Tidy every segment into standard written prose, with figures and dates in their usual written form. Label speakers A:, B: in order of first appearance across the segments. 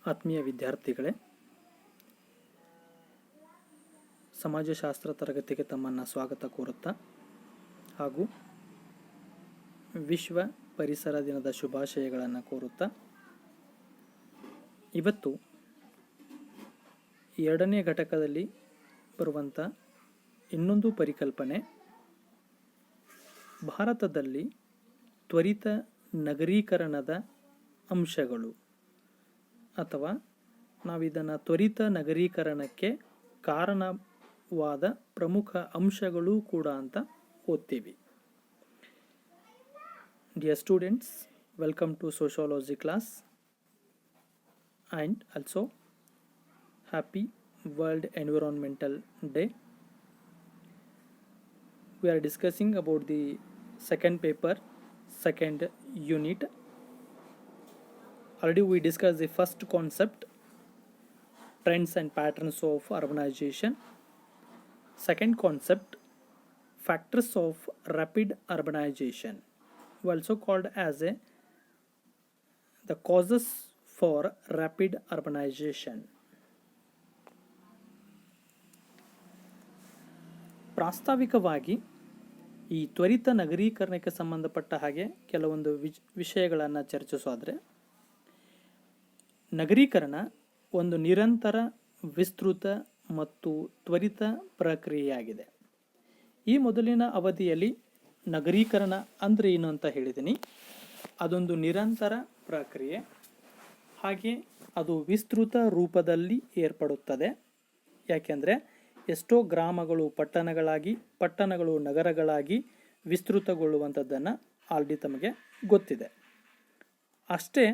A: ಆತ್ಮೀಯ ವಿದ್ಯಾರ್ಥಿಗಳೇ, ಸಮಾಜಶಾಸ್ತ್ರ ತರಗತಿಗೆ ತಮ್ಮನ್ನು ಸ್ವಾಗತ ಕೋರುತ್ತಾ ಹಾಗೂ ವಿಶ್ವ ಪರಿಸರ ದಿನದ ಶುಭಾಶಯಗಳನ್ನು ಕೋರುತ್ತಾ ಇವತ್ತು ಎರಡನೇ ಘಟಕದಲ್ಲಿ ಬರುವಂಥ ಇನ್ನೊಂದು ಪರಿಕಲ್ಪನೆ ಭಾರತದಲ್ಲಿ ತ್ವರಿತ ನಗರೀಕರಣದ ಅಂಶಗಳು ಅಥವಾ ನಾವಿದನ್ನು ತ್ವರಿತ ನಗರೀಕರಣಕ್ಕೆ ಕಾರಣವಾದ ಪ್ರಮುಖ ಅಂಶಗಳು ಕೂಡ ಅಂತ ಓದ್ತೀವಿ. Dear students, welcome to sociology class and also happy world environmental day. We are discussing about the second paper, second unit. Already we discussed the first concept, trends and patterns of urbanization. Second concept, factors of rapid urbanization, also called as the causes for rapid urbanization. ಪ್ರಾಸ್ತಾವಿಕವಾಗಿ ಈ ತ್ವರಿತ ನಗರೀಕರಣಕ್ಕೆ ಸಂಬಂಧಪಟ್ಟ ಹಾಗೆ ಕೆಲವೊಂದು ವಿಷಯಗಳನ್ನು ಚರ್ಚಿಸೋದ್ರೆ, ನಗರೀಕರಣ ಒಂದು ನಿರಂತರ, ವಿಸ್ತೃತ ಮತ್ತು ತ್ವರಿತ ಪ್ರಕ್ರಿಯೆಯಾಗಿದೆ. ಈ ಮೊದಲಿನ ಅವಧಿಯಲ್ಲಿ ನಗರೀಕರಣ ಅಂದರೆ ಏನು ಅಂತ ಹೇಳಿದ್ದೀನಿ. ಅದೊಂದು ನಿರಂತರ ಪ್ರಕ್ರಿಯೆ, ಹಾಗೆ ಅದು ವಿಸ್ತೃತ ರೂಪದಲ್ಲಿ ಏರ್ಪಡುತ್ತದೆ. ಯಾಕೆಂದರೆ ಎಷ್ಟೋ ಗ್ರಾಮಗಳು ಪಟ್ಟಣಗಳು ನಗರಗಳಾಗಿ ವಿಸ್ತೃತಗೊಳ್ಳುವಂಥದ್ದನ್ನು ಆಲ್ರೆಡಿ ತಮಗೆ ಗೊತ್ತಿದೆ. ಅಷ್ಟೇ,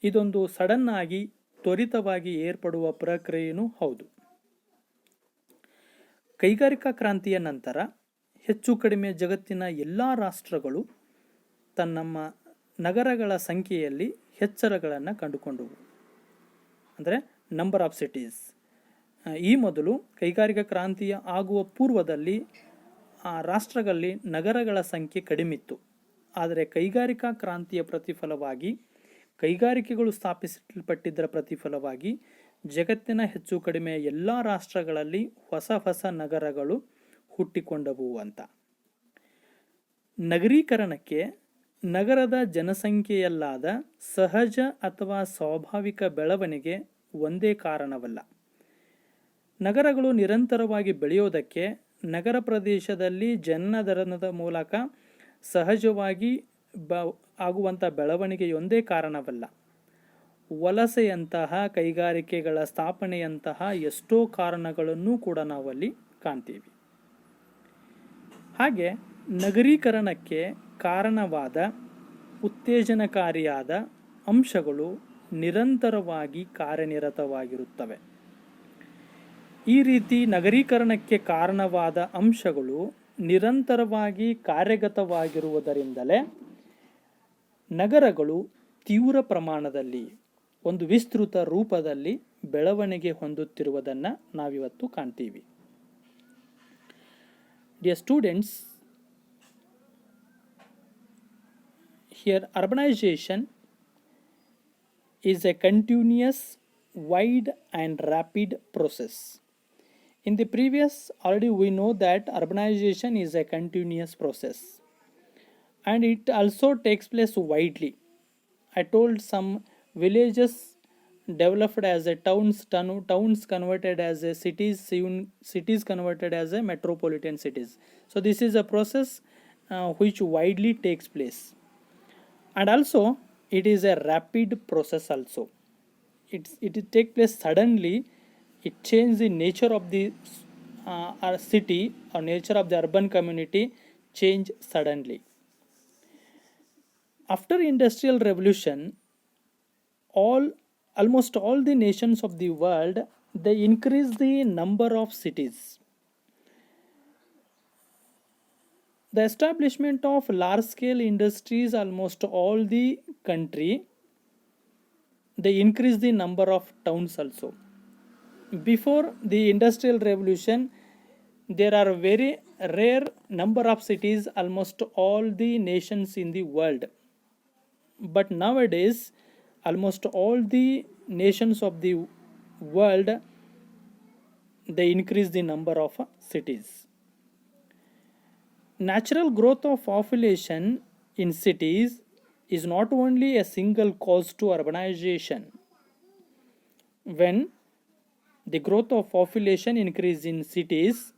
A: ಇದೊಂದು ಸಡನ್ ಆಗಿ ತ್ವರಿತವಾಗಿ ಏರ್ಪಡುವ ಪ್ರಕ್ರಿಯೆಯೂ ಹೌದು. ಕೈಗಾರಿಕಾ ಕ್ರಾಂತಿಯ ನಂತರ ಹೆಚ್ಚು ಕಡಿಮೆ ಜಗತ್ತಿನ ಎಲ್ಲ ರಾಷ್ಟ್ರಗಳು ತನ್ನಮ್ಮ ನಗರಗಳ ಸಂಖ್ಯೆಯಲ್ಲಿ ಹೆಚ್ಚಳಗಳನ್ನು ಕಂಡುಕೊಂಡವು. ಅಂದರೆ ನಂಬರ್ ಆಫ್ ಸಿಟೀಸ್. ಈ ಮೊದಲು ಕೈಗಾರಿಕಾ ಕ್ರಾಂತಿಯ ಆಗುವ ಪೂರ್ವದಲ್ಲಿ ಆ ರಾಷ್ಟ್ರಗಳಲ್ಲಿ ನಗರಗಳ ಸಂಖ್ಯೆ ಕಡಿಮಿತ್ತು. ಆದರೆ ಕೈಗಾರಿಕಾ ಕ್ರಾಂತಿಯ ಪ್ರತಿಫಲವಾಗಿ, ಕೈಗಾರಿಕೆಗಳು ಸ್ಥಾಪಿಸಲ್ಪಟ್ಟಿದ್ದರ ಪ್ರತಿಫಲವಾಗಿ ಜಗತ್ತಿನ ಹೆಚ್ಚು ಕಡಿಮೆ ಎಲ್ಲ ರಾಷ್ಟ್ರಗಳಲ್ಲಿ ಹೊಸ ನಗರಗಳು ಹುಟ್ಟಿಕೊಂಡವು ಅಂತ. ನಗರೀಕರಣಕ್ಕೆ ನಗರದ ಜನಸಂಖ್ಯೆಯಲ್ಲಾದ ಸಹಜ ಅಥವಾ ಸ್ವಾಭಾವಿಕ ಬೆಳವಣಿಗೆ ಒಂದೇ ಕಾರಣವಲ್ಲ. ನಗರಗಳು ನಿರಂತರವಾಗಿ ಬೆಳೆಯೋದಕ್ಕೆ ನಗರ ಪ್ರದೇಶದಲ್ಲಿ ಜನನದರದ ಮೂಲಕ ಸಹಜವಾಗಿ ಆಗುವಂಥ ಬೆಳವಣಿಗೆಯೊಂದೇ ಕಾರಣವಲ್ಲ. ವಲಸೆಯಂತಹ, ಕೈಗಾರಿಕೆಗಳ ಸ್ಥಾಪನೆಯಂತಹ ಎಷ್ಟೋ ಕಾರಣಗಳನ್ನು ಕೂಡ ನಾವಲ್ಲಿ ಕಾಣ್ತೀವಿ. ಹಾಗೆ ನಗರೀಕರಣಕ್ಕೆ ಕಾರಣವಾದ ಉತ್ತೇಜನಕಾರಿಯಾದ ಅಂಶಗಳು ನಿರಂತರವಾಗಿ ಕಾರ್ಯನಿರತವಾಗಿರುತ್ತವೆ. ಈ ರೀತಿ ನಗರೀಕರಣಕ್ಕೆ ಕಾರಣವಾದ ಅಂಶಗಳು ನಿರಂತರವಾಗಿ ಕಾರ್ಯಗತವಾಗಿರುವುದರಿಂದಲೇ ನಗರಗಳು ತೀವ್ರ ಪ್ರಮಾಣದಲ್ಲಿ ಒಂದು ವಿಸ್ತೃತ ರೂಪದಲ್ಲಿ ಬೆಳವಣಿಗೆ ಹೊಂದುತ್ತಿರುವುದನ್ನು ನಾವಿವತ್ತು ಕಾಣ್ತೀವಿ. Dear students, here urbanisation is A continuous, wide and rapid process. In the previous, already we know that urbanization is a continuous process and it also takes place widely. I told some villages developed as a towns converted as a cities converted as a metropolitan cities. So this is a process which widely takes place, and also it is a rapid process also. It take place suddenly. It change the nature of the city or nature of the urban community change suddenly. After industrial revolution, almost all the nations of the world, they increase the number of cities. The establishment of large scale industries, almost all the country, they increase the number of towns also. Before the industrial revolution, there are very rare number of cities, almost all the nations in the world. But nowadays, almost all the nations of the world, they increase the number of cities. Natural growth of population in cities is not only a single cause to urbanization. When the growth of population increase in cities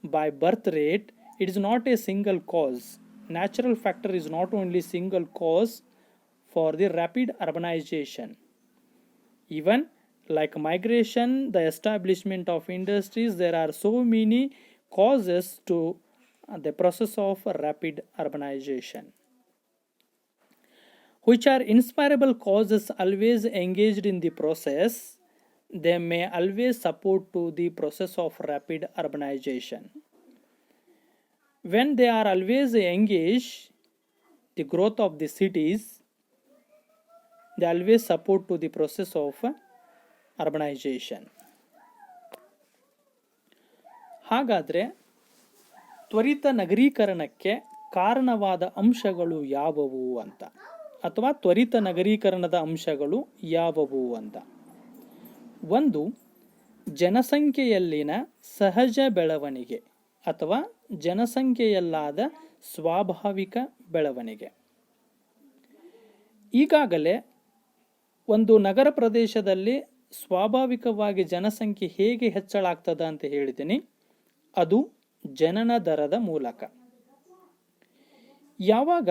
A: by birth rate, it is not a single cause. Natural factor is not only single cause for the rapid urbanization. Even like migration, the establishment of industries, there are so many causes to the process of rapid urbanization, which are inspirable causes always engaged in the process. They may always support to the process of rapid urbanization. When they are always engaged, the growth of the cities, they always support to the process of urbanization. ಹಾಗಾದರೆ ತ್ವರಿತ ನಗರೀಕರಣಕ್ಕೆ ಕಾರಣವಾದ ಅಂಶಗಳು ಯಾವುವು ಅಂತ, ಅಥವಾ ತ್ವರಿತ ನಗರೀಕರಣದ ಅಂಶಗಳು ಯಾವುವು ಅಂತ. ಒಂದು, ಜನಸಂಖ್ಯೆಯಲ್ಲಿನ ಸಹಜ ಬೆಳವಣಿಗೆ ಅಥವಾ ಜನಸಂಖ್ಯೆಯಲ್ಲಾದ ಸ್ವಾಭಾವಿಕ ಬೆಳವಣಿಗೆ. ಈಗಾಗಲೇ ಒಂದು ನಗರ ಪ್ರದೇಶದಲ್ಲಿ ಸ್ವಾಭಾವಿಕವಾಗಿ ಜನಸಂಖ್ಯೆ ಹೇಗೆ ಹೆಚ್ಚಳ ಆಗ್ತದ ಅಂತ ಹೇಳಿದ್ದೀನಿ. ಅದು ಜನನ ದರದ ಮೂಲಕ. ಯಾವಾಗ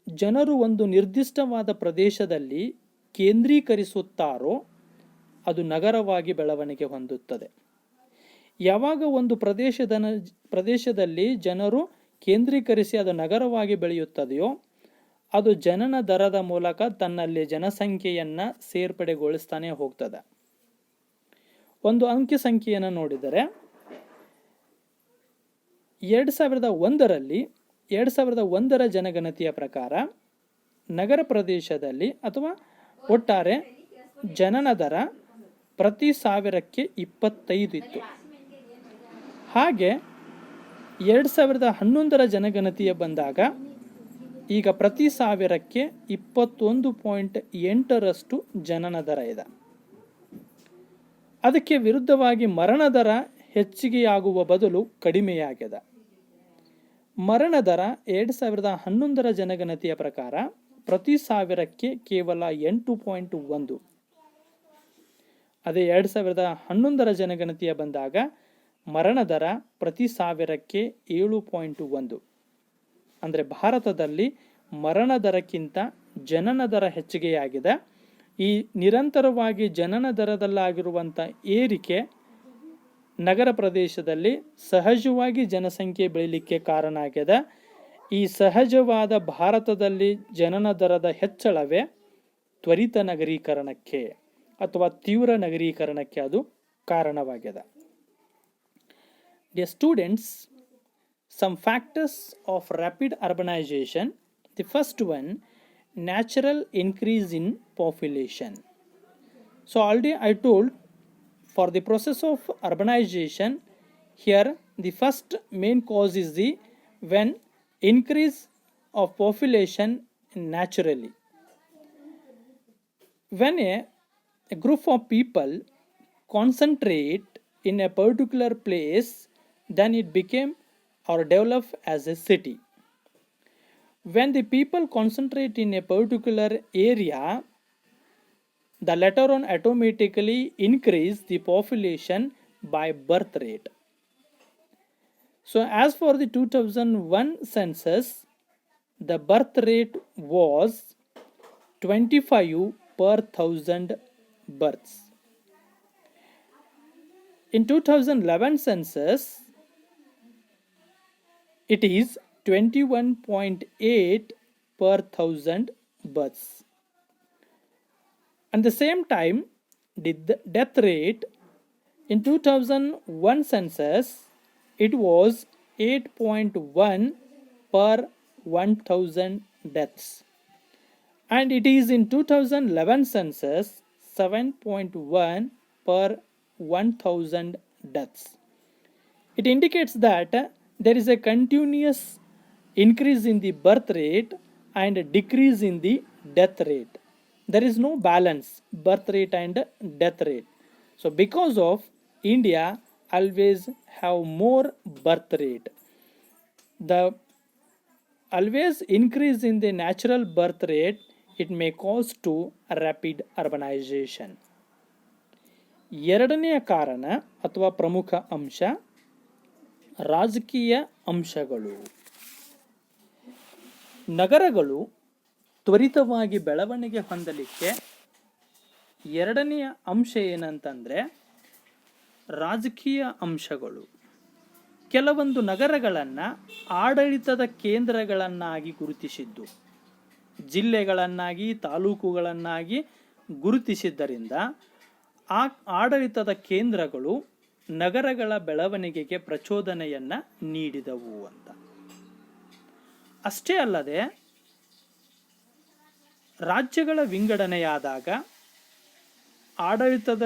A: ಜನರು ಒಂದು ನಿರ್ದಿಷ್ಟವಾದ ಪ್ರದೇಶದಲ್ಲಿ ಕೇಂದ್ರೀಕರಿಸುತ್ತಾರೋ ಅದು ನಗರವಾಗಿ ಬೆಳವಣಿಗೆ ಹೊಂದುತ್ತದೆ. ಯಾವಾಗ ಒಂದು ಪ್ರದೇಶದಲ್ಲಿ ಜನರು ಕೇಂದ್ರೀಕರಿಸಿ ಅದು ನಗರವಾಗಿ ಬೆಳೆಯುತ್ತದೆಯೋ ಅದು ಜನನ ದರದ ಮೂಲಕ ತನ್ನಲ್ಲಿ ಜನಸಂಖ್ಯೆಯನ್ನು ಸೇರ್ಪಡೆಗೊಳಿಸ್ತಾನೆ ಹೋಗ್ತದೆ. ಒಂದು ಅಂಕಿ ಸಂಖ್ಯೆಯನ್ನು ನೋಡಿದರೆ 2001ರ ಜನಗಣತಿಯ ಪ್ರಕಾರ ನಗರ ಪ್ರದೇಶದಲ್ಲಿ ಅಥವಾ ಒಟ್ಟಾರೆ ಜನನ ದರ ಪ್ರತಿ 1000ಕ್ಕೆ 25 ಇತ್ತು. ಹಾಗೆ 2011ರ ಜನಗಣತಿಯ ಬಂದಾಗ ಈಗ ಪ್ರತಿ 1000ಕ್ಕೆ 21.8ರಷ್ಟು ಜನನ ದರ ಇದೆ. ಅದಕ್ಕೆ ವಿರುದ್ಧವಾಗಿ ಮರಣ ದರ ಹೆಚ್ಚಿಗೆಯಾಗುವ ಬದಲು ಕಡಿಮೆಯಾಗಿದೆ. ಮರಣ ದರ 2011ರ ಜನಗಣತಿಯ ಪ್ರಕಾರ ಪ್ರತಿ 1000ಕ್ಕೆ ಕೇವಲ 8.1. ಅದೇ 2011ರ ಜನಗಣತಿಯ ಬಂದಾಗ ಮರಣ ದರ ಪ್ರತಿ 1000ಕ್ಕೆ 7.1. ಅಂದರೆ ಭಾರತದಲ್ಲಿ ಮರಣ ದರಕ್ಕಿಂತ ಜನನ ದರ ಹೆಚ್ಚಿಗೆಯಾಗಿದೆ. ಈ ನಿರಂತರವಾಗಿ ಜನನ ದರದಲ್ಲಾಗಿರುವಂಥ ಏರಿಕೆ ನಗರ ಪ್ರದೇಶದಲ್ಲಿ ಸಹಜವಾಗಿ ಜನಸಂಖ್ಯೆ ಬೆಳೀಲಿಕ್ಕೆ ಕಾರಣ ಆಗಿದೆ. ಈ ಸಹಜವಾದ ಭಾರತದಲ್ಲಿ ಜನನ ದರದ ಹೆಚ್ಚಳವೇ ತ್ವರಿತ ನಗರೀಕರಣಕ್ಕೆ ಅಥವಾ ತೀವ್ರ ನಗರೀಕರಣಕ್ಕೆ ಅದು ಕಾರಣವಾಗಿದೆ. Dear students, some factors of rapid urbanization. The first one, natural increase in population. So already I told, for the process of urbanization, here the first main cause is the when increase of population naturally. When a group of people concentrate in a particular place, then it became or develop as a city. When the people concentrate in a particular area, the later on automatically increase the population by birth rate. So as for the 2001 census, the birth rate was 25 per 1000 births. In 2011 census, it is 21.8 per 1000 births. At the same time, the death rate in 2001 census, it was 8.1 per 1000 deaths. And it is in 2011 census 7.1 per 1000 deaths. It indicates that there is a continuous increase in the birth rate and a decrease in the death rate. there is no balance birth rate and death rate. So because of India always have more birth rate, the always increase in the natural birth rate, it may cause to rapid urbanization. ಎರಡನೆಯ ಕಾರಣ ಅಥವಾ ಪ್ರಮುಖ ಅಂಶ ರಾಜಕೀಯ ಅಂಶಗಳು. ನಗರಗಳು ತ್ವರಿತವಾಗಿ ಬೆಳವಣಿಗೆ ಹೊಂದಲಿಕ್ಕೆ ಎರಡನೆಯ ಅಂಶ ಏನಂತಂದರೆ ರಾಜಕೀಯ ಅಂಶಗಳು. ಕೆಲವೊಂದು ನಗರಗಳನ್ನು ಆಡಳಿತದ ಕೇಂದ್ರಗಳನ್ನಾಗಿ ಗುರುತಿಸಿದ್ದು, ಜಿಲ್ಲೆಗಳನ್ನಾಗಿ ತಾಲೂಕುಗಳನ್ನಾಗಿ ಗುರುತಿಸಿದ್ದರಿಂದ ಆ ಆಡಳಿತದ ಕೇಂದ್ರಗಳು ನಗರಗಳ ಬೆಳವಣಿಗೆಗೆ ಪ್ರಚೋದನೆಯನ್ನು ನೀಡಿದವು ಅಂತ. ಅಷ್ಟೇ ಅಲ್ಲದೆ ರಾಜ್ಯಗಳ ವಿಂಗಡಣೆಯಾದಾಗ ಆಡಳಿತದ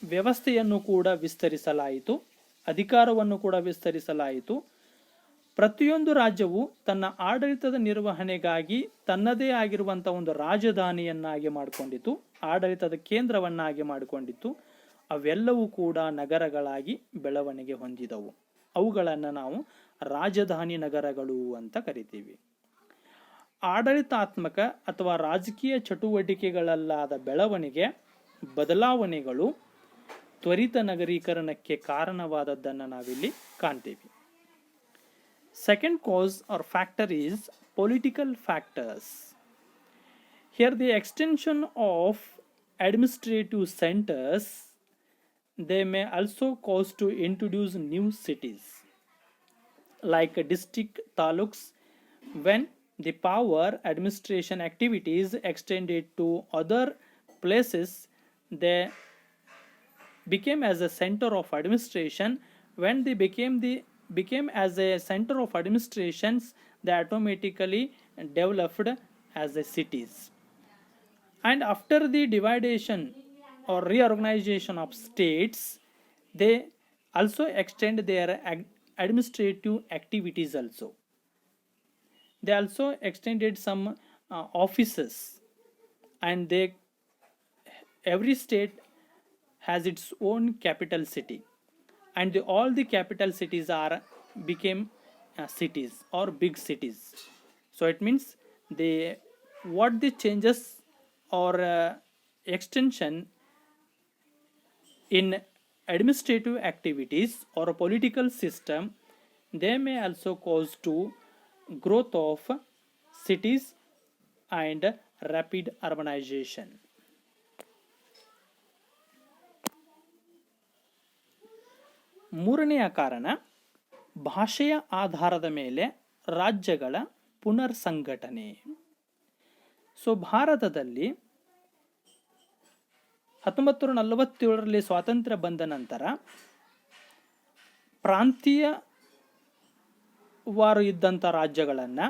A: ವ್ಯವಸ್ಥೆಯನ್ನು ಕೂಡ ವಿಸ್ತರಿಸಲಾಯಿತು, ಅಧಿಕಾರವನ್ನು ಕೂಡ ವಿಸ್ತರಿಸಲಾಯಿತು. ಪ್ರತಿಯೊಂದು ರಾಜ್ಯವು ತನ್ನ ಆಡಳಿತದ ನಿರ್ವಹಣೆಗಾಗಿ ತನ್ನದೇ ಆಗಿರುವಂಥ ಒಂದು ರಾಜಧಾನಿಯನ್ನಾಗಿ ಮಾಡಿಕೊಂಡಿತು, ಆಡಳಿತದ ಕೇಂದ್ರವನ್ನಾಗಿ ಮಾಡಿಕೊಂಡಿತ್ತು. ಅವೆಲ್ಲವೂ ಕೂಡ ನಗರಗಳಾಗಿ ಬೆಳವಣಿಗೆ ಹೊಂದಿದವು. ಅವುಗಳನ್ನು ನಾವು ರಾಜಧಾನಿ ನಗರಗಳು ಅಂತ ಕರಿತೀವಿ. ಆಡಳಿತಾತ್ಮಕ ಅಥವಾ ರಾಜಕೀಯ ಚಟುವಟಿಕೆಗಳಲ್ಲಾದ ಬೆಳವಣಿಗೆ ಬದಲಾವಣೆಗಳು ತ್ವರಿತ ನಗರೀಕರಣಕ್ಕೆ ಕಾರಣವಾದದ್ದನ್ನು ನಾವಿಲ್ಲಿ ಕಾಣ್ತೀವಿ. Second cause or factor is political factors. Here the extension of administrative centers, they may also cause to introduce new cities like district taluks. When the power administration activities extended to other places, they became as a center of administration. When they became as a center of administrations, they automatically developed as a cities. And after the dividation or reorganization of states, they also extend their administrative activities also. They also extended some offices, and every state has its own capital city, and all the capital cities became cities or big cities. So it means what the changes or extension in administrative activities or a political system, they may also cause to growth of cities and rapid urbanization. ಮೂರನೆಯ ಕಾರಣ ಭಾಷೆಯ ಆಧಾರದ ಮೇಲೆ ರಾಜ್ಯಗಳ ಪುನರ್ ಸಂಘಟನೆ. So ಭಾರತದಲ್ಲಿ 1947ರಲ್ಲಿ ಸ್ವಾತಂತ್ರ್ಯ ಬಂದ ನಂತರ ಪ್ರಾಂತೀಯವಾರು ಇದ್ದಂಥ ರಾಜ್ಯಗಳನ್ನು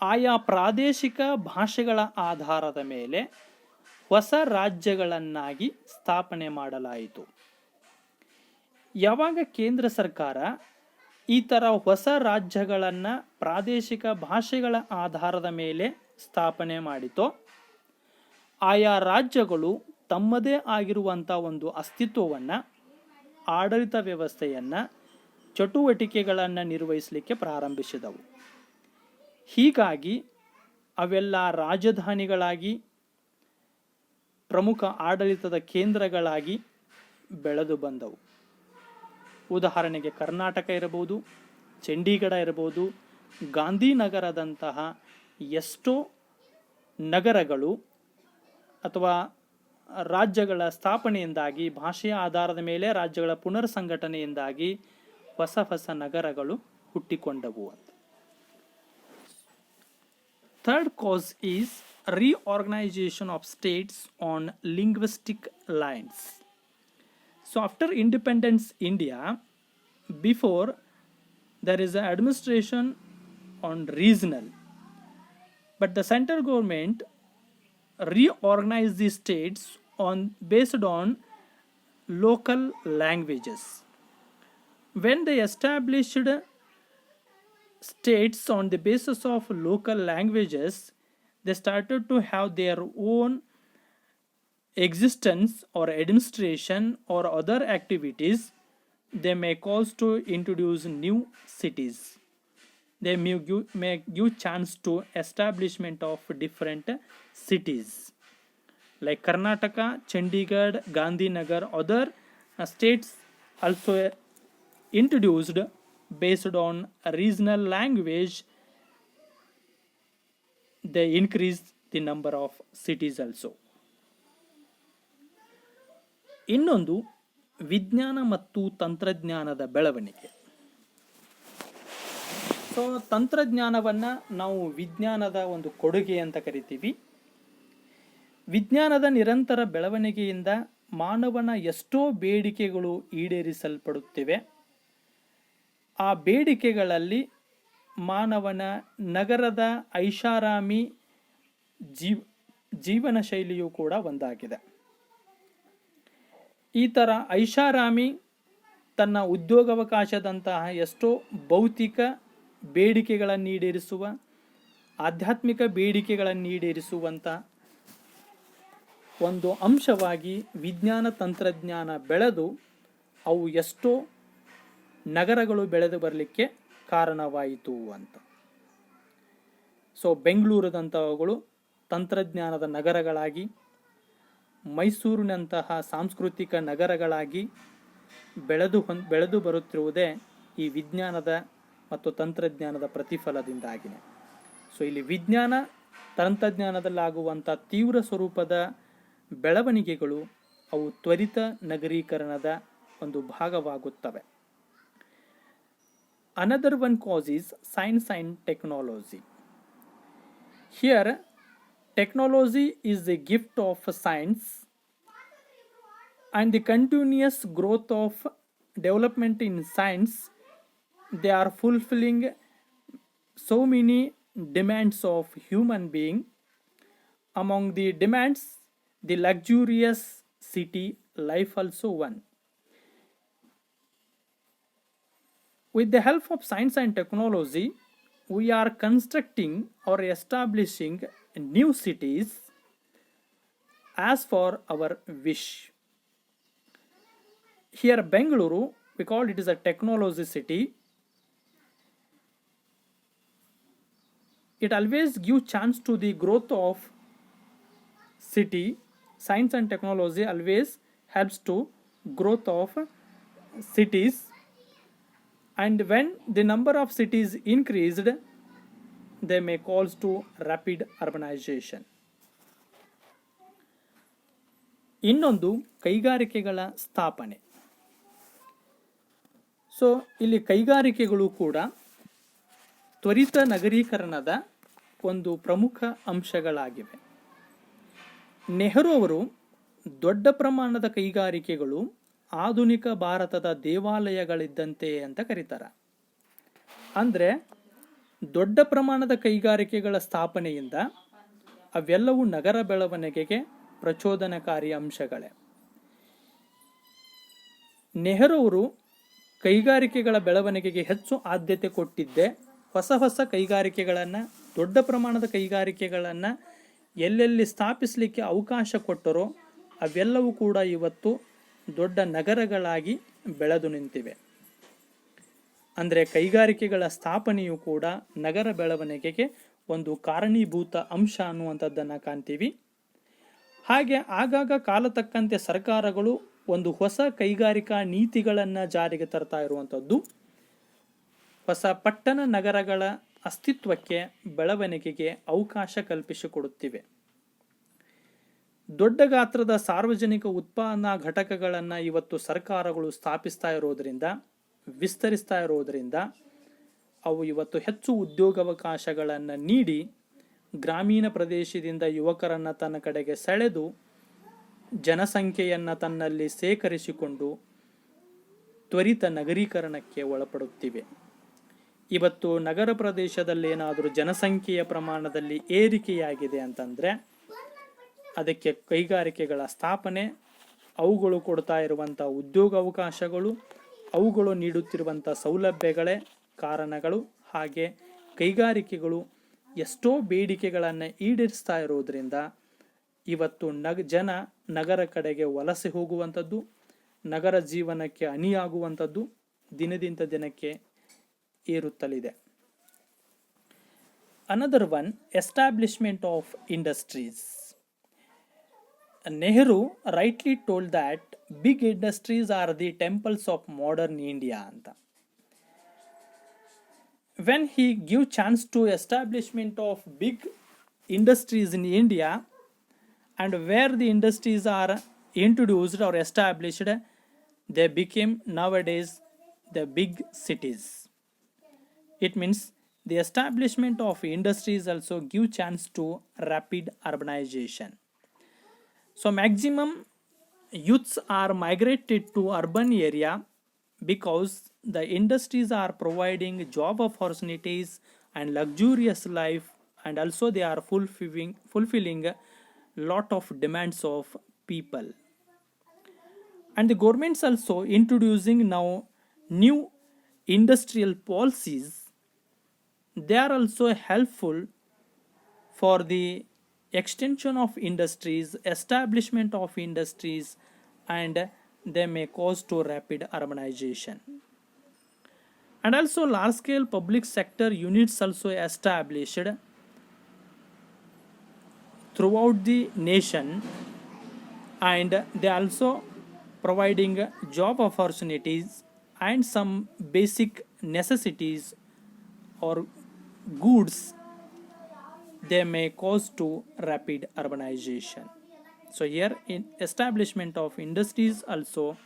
A: ಆಯಾ ಪ್ರಾದೇಶಿಕ ಭಾಷೆಗಳ ಆಧಾರದ ಮೇಲೆ ಹೊಸ ರಾಜ್ಯಗಳನ್ನಾಗಿ ಸ್ಥಾಪನೆ ಮಾಡಲಾಯಿತು. ಯಾವಾಗ ಕೇಂದ್ರ ಸರ್ಕಾರ ಈ ಥರ ಹೊಸ ರಾಜ್ಯಗಳನ್ನು ಪ್ರಾದೇಶಿಕ ಭಾಷೆಗಳ ಆಧಾರದ ಮೇಲೆ ಸ್ಥಾಪನೆ ಮಾಡಿತೋ, ಆಯಾ ರಾಜ್ಯಗಳು ತಮ್ಮದೇ ಆಗಿರುವಂಥ ಒಂದು ಅಸ್ತಿತ್ವವನ್ನು, ಆಡಳಿತ ವ್ಯವಸ್ಥೆಯನ್ನು, ಚಟುವಟಿಕೆಗಳನ್ನು ನಿರ್ವಹಿಸಲಿಕ್ಕೆ ಪ್ರಾರಂಭಿಸಿದವು. ಹೀಗಾಗಿ ಅವೆಲ್ಲ ರಾಜಧಾನಿಗಳಾಗಿ, ಪ್ರಮುಖ ಆಡಳಿತದ ಕೇಂದ್ರಗಳಾಗಿ ಬೆಳೆದು ಬಂದವು. ಉದಾಹರಣೆಗೆ ಕರ್ನಾಟಕ ಇರಬಹುದು, ಚಂಡೀಗಢ ಇರಬಹುದು, ಗಾಂಧಿನಗರದಂತಹ ಎಷ್ಟೋ ನಗರಗಳು ಅಥವಾ ರಾಜ್ಯಗಳ ಸ್ಥಾಪನೆಯಿಂದಾಗಿ, ಭಾಷೆಯ ಆಧಾರದ ಮೇಲೆ ರಾಜ್ಯಗಳ ಪುನರ್ ಸಂಘಟನೆಯಿಂದಾಗಿ ಹೊಸ ಹೊಸ ನಗರಗಳು ಹುಟ್ಟಿಕೊಂಡವು ಅಂತ. Third cos is reorganization of states on linguistic lines. So after independence India, before there is an administration on regional, but the central government reorganized the states based on local languages. When they established states on the basis of local languages, they started to have their own existence or administration or other activities, they may cause to introduce new cities. They may give chance to establishment of different cities like Karnataka, Chandigarh, Gandhinagar. Other states also introduced based on a regional language. They increase the number of cities also. ಇನ್ನೊಂದು ವಿಜ್ಞಾನ ಮತ್ತು ತಂತ್ರಜ್ಞಾನದ ಬೆಳವಣಿಗೆ. So ತಂತ್ರಜ್ಞಾನವನ್ನು ನಾವು ವಿಜ್ಞಾನದ ಒಂದು ಕೊಡುಗೆ ಅಂತ ಕರಿತೀವಿ. ವಿಜ್ಞಾನದ ನಿರಂತರ ಬೆಳವಣಿಗೆಯಿಂದ ಮಾನವನ ಎಷ್ಟೋ ಬೇಡಿಕೆಗಳು ಈಡೇರಿಸಲ್ಪಡುತ್ತಿವೆ. ಆ ಬೇಡಿಕೆಗಳಲ್ಲಿ ಮಾನವನ ನಗರದ ಐಷಾರಾಮಿ ಜೀವನ ಶೈಲಿಯೂ ಕೂಡ ಒಂದಾಗಿದೆ. ಈ ಥರ ಐಷಾರಾಮಿ ತನ್ನ ಉದ್ಯೋಗಾವಕಾಶದಂತಹ ಎಷ್ಟೋ ಭೌತಿಕ ಬೇಡಿಕೆಗಳನ್ನು ಈಡೇರಿಸುವ, ಆಧ್ಯಾತ್ಮಿಕ ಬೇಡಿಕೆಗಳನ್ನು ಈಡೇರಿಸುವಂಥ ಒಂದು ಅಂಶವಾಗಿ ವಿಜ್ಞಾನ ತಂತ್ರಜ್ಞಾನ ಬೆಳೆದು ಅವು ಎಷ್ಟೋ ನಗರಗಳು ಬೆಳೆದು ಬರಲಿಕ್ಕೆ ಕಾರಣವಾಯಿತು ಅಂತ. ಸೊ ಬೆಂಗಳೂರದಂಥವುಗಳು ತಂತ್ರಜ್ಞಾನದ ನಗರಗಳಾಗಿ, ಮೈಸೂರಿನಂತಹ ಸಾಂಸ್ಕೃತಿಕ ನಗರಗಳಾಗಿ ಬೆಳೆದು ಬರುತ್ತಿರುವುದೇ ಈ ವಿಜ್ಞಾನದ ಮತ್ತು ತಂತ್ರಜ್ಞಾನದ ಪ್ರತಿಫಲದಿಂದಾಗಿದೆ. ಸೊ ಇಲ್ಲಿ ವಿಜ್ಞಾನ ತಂತ್ರಜ್ಞಾನದಲ್ಲಾಗುವಂಥ ತೀವ್ರ ಸ್ವರೂಪದ ಬೆಳವಣಿಗೆಗಳು ಅವು ತ್ವರಿತ ನಗರೀಕರಣದ ಒಂದು ಭಾಗವಾಗುತ್ತವೆ. Another one cause is science and technology. Here, technology is the gift of science, and the continuous growth of development in science, they are fulfilling so many demands of human being. Among the demands, the luxurious city life also one. With the help of science and technology, we are constructing or establishing new cities as for our wish. Here Bengaluru, we call it is a technology city. It always gives chance to the growth of city. Science and technology always helps to growth of cities. And when the number of cities increased, they may cause to rapid urbanization. ಇನ್ನೊಂದು ಕೈಗಾರಿಕೆಗಳ ಸ್ಥಾಪನೆ. So ಇಲ್ಲಿ ಕೈಗಾರಿಕೆಗಳು ಕೂಡ ತ್ವರಿತ ನಗರೀಕರಣದ ಒಂದು ಪ್ರಮುಖ ಅಂಶಗಳಾಗಿವೆ. ನೆಹರು ಅವರು ದೊಡ್ಡ ಪ್ರಮಾಣದ ಕೈಗಾರಿಕೆಗಳು ಆಧುನಿಕ ಭಾರತದ ದೇವಾಲಯಗಳಿದ್ದಂತೆ ಅಂತ ಕರೀತಾರೆ. ಅಂದರೆ ದೊಡ್ಡ ಪ್ರಮಾಣದ ಕೈಗಾರಿಕೆಗಳ ಸ್ಥಾಪನೆಯಿಂದ ಅವೆಲ್ಲವೂ ನಗರ ಬೆಳವಣಿಗೆಗೆ ಪ್ರಚೋದನಕಾರಿ ಅಂಶಗಳೇ. ನೆಹರು ಅವರು ಕೈಗಾರಿಕೆಗಳ ಬೆಳವಣಿಗೆಗೆ ಹೆಚ್ಚು ಆದ್ಯತೆ ಕೊಟ್ಟಿದ್ದೆ ಹೊಸ ಕೈಗಾರಿಕೆಗಳನ್ನು, ದೊಡ್ಡ ಪ್ರಮಾಣದ ಕೈಗಾರಿಕೆಗಳನ್ನು ಎಲ್ಲೆಲ್ಲಿ ಸ್ಥಾಪಿಸಲಿಕ್ಕೆ ಅವಕಾಶ ಕೊಟ್ಟರೋ ಅವೆಲ್ಲವೂ ಕೂಡ ಇವತ್ತು ದೊಡ್ಡ ನಗರಗಳಾಗಿ ಬೆಳೆದು ನಿಂತಿವೆ. ಅಂದರೆ ಕೈಗಾರಿಕೆಗಳ ಸ್ಥಾಪನೆಯು ಕೂಡ ನಗರ ಬೆಳವಣಿಗೆಗೆ ಒಂದು ಕಾರಣೀಭೂತ ಅಂಶ ಅನ್ನುವಂಥದ್ದನ್ನು ಕಾಣ್ತೀವಿ. ಹಾಗೆ ಆಗಾಗ ಕಾಲ ತಕ್ಕಂತೆ ಸರ್ಕಾರಗಳು ಒಂದು ಹೊಸ ಕೈಗಾರಿಕಾ ನೀತಿಗಳನ್ನು ಜಾರಿಗೆ ತರ್ತಾ ಇರುವಂಥದ್ದು ಹೊಸ ಪಟ್ಟಣ ನಗರಗಳ ಅಸ್ತಿತ್ವಕ್ಕೆ, ಬೆಳವಣಿಗೆಗೆ ಅವಕಾಶ ಕಲ್ಪಿಸಿಕೊಡುತ್ತಿವೆ. ದೊಡ್ಡ ಗಾತ್ರದ ಸಾರ್ವಜನಿಕ ಉತ್ಪಾದನಾ ಘಟಕಗಳನ್ನು ಇವತ್ತು ಸರ್ಕಾರಗಳು ಸ್ಥಾಪಿಸ್ತಾ ಇರೋದರಿಂದ, ವಿಸ್ತರಿಸ್ತಾ ಇರೋದರಿಂದ ಅವು ಇವತ್ತು ಹೆಚ್ಚು ಉದ್ಯೋಗಾವಕಾಶಗಳನ್ನು ನೀಡಿ ಗ್ರಾಮೀಣ ಪ್ರದೇಶದಿಂದ ಯುವಕರನ್ನು ತನ್ನ ಕಡೆಗೆ ಸೆಳೆದು ಜನಸಂಖ್ಯೆಯನ್ನು ತನ್ನಲ್ಲಿ ಸೇಕರಿಸಿಕೊಂಡು ತ್ವರಿತ ನಗರೀಕರಣಕ್ಕೆ ಒಳಪಡುತ್ತಿವೆ. ಇವತ್ತು ನಗರ ಪ್ರದೇಶದಲ್ಲಿ ಏನಾದರೂ ಜನಸಂಖ್ಯೆಯ ಪ್ರಮಾಣದಲ್ಲಿ ಏರಿಕೆಯಾಗಿದೆ ಅಂತಂದರೆ ಅದಕ್ಕೆ ಕೈಗಾರಿಕೆಗಳ ಸ್ಥಾಪನೆ, ಅವುಗಳು ಕೊಡ್ತಾ ಇರುವಂಥ ಉದ್ಯೋಗಾವಕಾಶಗಳು, ಅವುಗಳು ನೀಡುತ್ತಿರುವಂಥ ಸೌಲಭ್ಯಗಳೇ ಕಾರಣಗಳು. ಹಾಗೆ ಕೈಗಾರಿಕೆಗಳು ಎಷ್ಟೋ ಬೇಡಿಕೆಗಳನ್ನು ಈಡೇರಿಸ್ತಾ ಇರೋದ್ರಿಂದ ಇವತ್ತು ಜನ ನಗರ ಕಡೆಗೆ ವಲಸೆ ಹೋಗುವಂಥದ್ದು, ನಗರ ಜೀವನಕ್ಕೆ ಅಣಿಯಾಗುವಂಥದ್ದು ದಿನದಿಂದ ದಿನಕ್ಕೆ ಏರುತ್ತಲಿದೆ. Another one, establishment of industries. Nehru rightly told that big industries are the temples of modern India ಅಂತ. When he give chance to establishment of big industries in India, and where the industries are introduced or established, they became nowadays the big cities. It means the establishment of industries also give chance to rapid urbanization. So maximum youths are migrated to urban area because the industries are providing job opportunities and luxurious life, and also they are fulfilling a lot of demands of people. And the governments also introducing now new industrial policies. They are also helpful for the extension of industries, establishment of industries, and they may cause to rapid urbanization. And also large scale public sector units also established throughout the nation, and they also providing job opportunities and some basic necessities or goods. They may cause to rapid urbanization. So here in establishment of industries also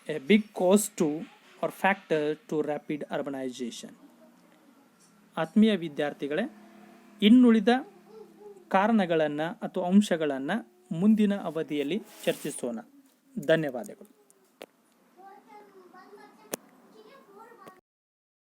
A: a big cause to or factor to rapid urbanization. ಆತ್ಮೀಯ ವಿದ್ಯಾರ್ಥಿಗಳೇ, ಇನ್ನುಳಿದ ಕಾರಣಗಳನ್ನು ಅಥವಾ ಅಂಶಗಳನ್ನು ಮುಂದಿನ ಅವಧಿಯಲ್ಲಿ ಚರ್ಚಿಸೋಣ. ಧನ್ಯವಾದಗಳು.